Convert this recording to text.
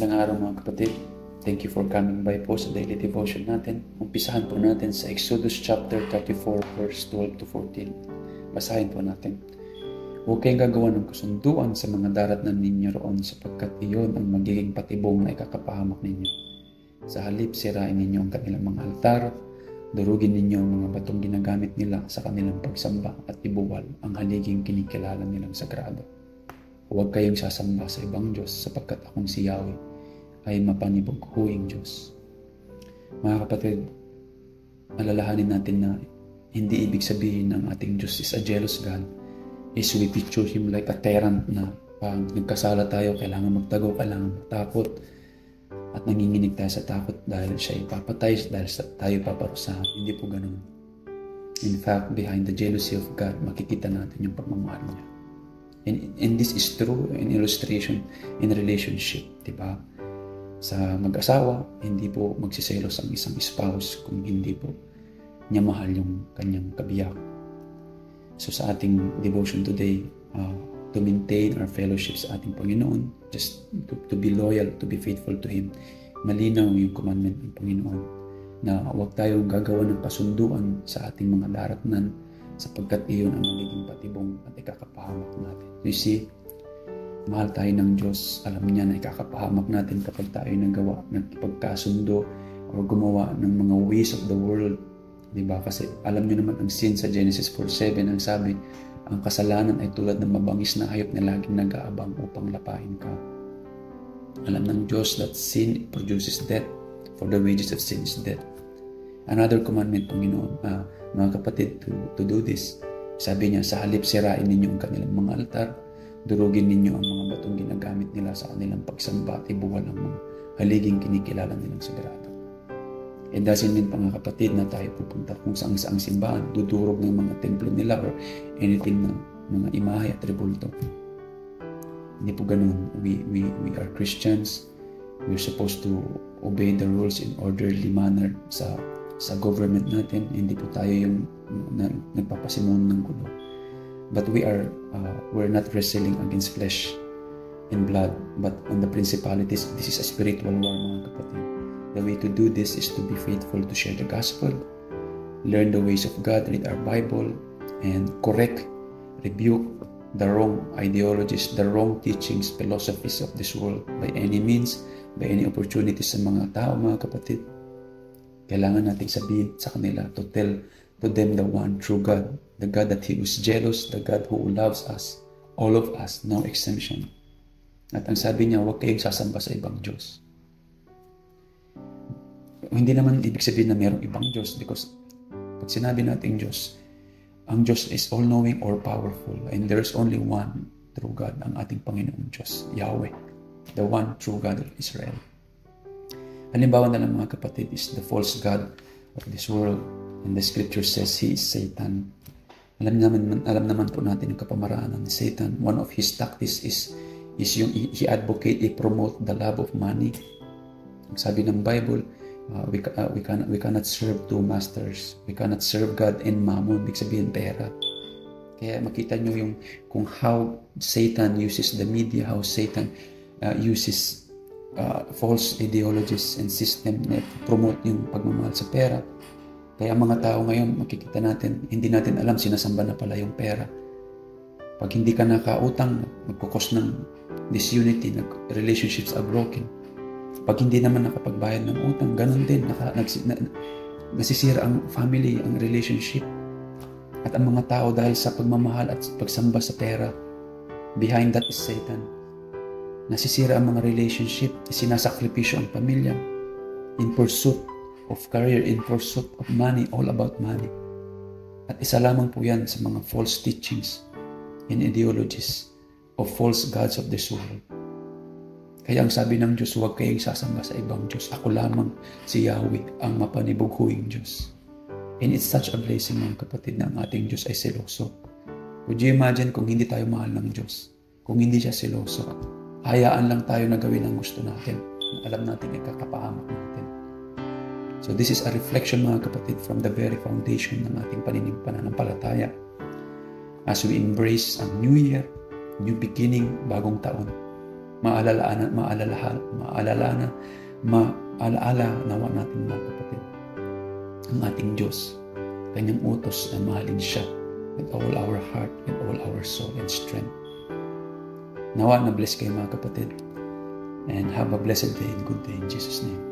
Magandang araw mga kapatid. Thank you for coming by po sa daily devotion natin. Umpisahan po natin sa Exodus chapter 34 verse 12 to 14. Basahin po natin. Huwag kayong gagawa ng kasunduan sa mga daratnan ninyo roon sapagkat iyon ang magiging patibong na ikakapahamak ninyo. Sa halip, sirain ninyo ang kanilang mga altar, durugin ninyo ang mga batong ginagamit nila sa kanilang pagsamba at ibuwal ang haliging kinikilala nilang sagrado. Huwag kayong sasamba sa ibang Diyos sapagkat akong si Yahweh ay mapanibughuing Diyos. Mga kapatid, alalahanin natin na hindi ibig sabihin ng ating Diyos is a jealous God. Is we picture Him like a tyrant na pag nagkasala tayo, kailangan magtago, kailangan matakot. At nanginginig tayo sa takot dahil siya ipapatay, dahil tayo paparusahan. Hindi po ganun. In fact, behind the jealousy of God, makikita natin yung pagmamahal niya. And this is true in illustration in relationship, diba? Sa mag-asawa, hindi po magsiselos ang isang spouse kung hindi po niya mahal yung kanyang kabiyak. So sa ating devotion today, to maintain our fellowship sa ating Panginoon, just to be loyal, to be faithful to Him, malinaw yung commandment ng Panginoon na huwag tayong gagawa ng kasunduan sa ating mga daratnan sapagkat iyon ang magiging patibong at ikakapahamak natin. You see, mahal tayo ng Diyos. Alam niya na ikakapahamak natin kapag tayo nagawa ng pagkasundo o gumawa ng mga ways of the world. Diba? Kasi alam niyo naman ang sin sa Genesis 4:7, ang sabi, ang kasalanan ay tulad ng mabangis na hayop na laging nag-aabang upang lapain ka. Alam ng Diyos that sin produces death, for the wages of sin is death. Another commandment, Panginoon, mga kapatid, to do this. Sabi niya, sa halip sirain ninyo ang kanilang mga altar, durugin ninyo ang mga batong ginagamit nila sa kanilang pagsamba at ibuwal ang mga haliging kinikilala nilang sagrado. It doesn't mean, mga kapatid, na tayo pupunta kung saang simbahan, dudurog ng mga templo nila or anything na mga imahe at rebulto. Hindi po ganun. We are Christians. We're supposed to obey the rules in orderly manner sa government natin. Hindi po tayo yung nagpapasimuno ng gulo. But we're not wrestling against flesh and blood, but on the principalities. This is a spiritual war, mga kapatid. The way to do this is to be faithful to share the gospel, learn the ways of God, read our Bible, and correct, rebuke the wrong ideologies, the wrong teachings, philosophies of this world by any means, by any opportunities sa mga tao, mga kapatid. Kailangan nating sabihin sa kanila to tell to them the one true God, the God that He was jealous, the God who loves us, all of us, no exemption. At ang sabi niya, huwag kayong sasamba sa ibang Diyos. Hindi naman ibig sabihin na mayroong ibang Diyos, because pag sinabi natin Diyos, ang Diyos is all-knowing or powerful, and there's only one true God, ang ating Panginoong Diyos, Yahweh, the one true God of Israel. Halimbawa na lang, mga kapatid, is the false God of this world, and the scripture says he is Satan. Alam naman po natin yung kapamaraanan ni Satan. One of his tactics is yung he advocate, promote the love of money. Ang sabi ng Bible, we cannot serve two masters. We cannot serve God and mammon. Ibig sabihin pera. Kaya makita nyo yung kung how Satan uses the media, how Satan uses false ideologies and system na promote yung pagmamahal sa pera. Kaya ang mga tao ngayon, makikita natin, hindi natin alam, sinasamba na pala yung pera. Pag hindi ka nakautang, magkukos ng disunity, relationships are broken. Pag hindi naman nakapagbayad ng utang, ganun din, nasisira ang family, ang relationship. At ang mga tao dahil sa pagmamahal at pagsamba sa pera, behind that is Satan. Nasisira ang mga relationship, sinasakripisyo ang pamilya in pursuit of career, in pursuit of money, all about money. At isa lamang po yan sa mga false teachings and ideologies of false gods of this world. Kaya ang sabi ng Diyos, huwag kayong sasamba sa ibang Diyos. Ako lamang si Yahweh, ang mapanibughuing Diyos. And it's such a blessing, mga kapatid, na ang ating Diyos ay seloso. Could you imagine kung hindi tayo mahal ng Diyos? Kung hindi siya seloso, hayaan lang tayo na gawin ang gusto natin. Alam natin ay kakapahamak natin. So this is a reflection, mga kapatid, from the very foundation ng ating pananampalataya. As we embrace ang New Year, new beginning, bagong taon, maalaala nawa natin mga kapatid. Ang ating Diyos, Kanyang utos na mahalin siya with all our heart, with all our soul and strength. Nawa na bless kayo mga kapatid. And have a blessed day and good day in Jesus' name.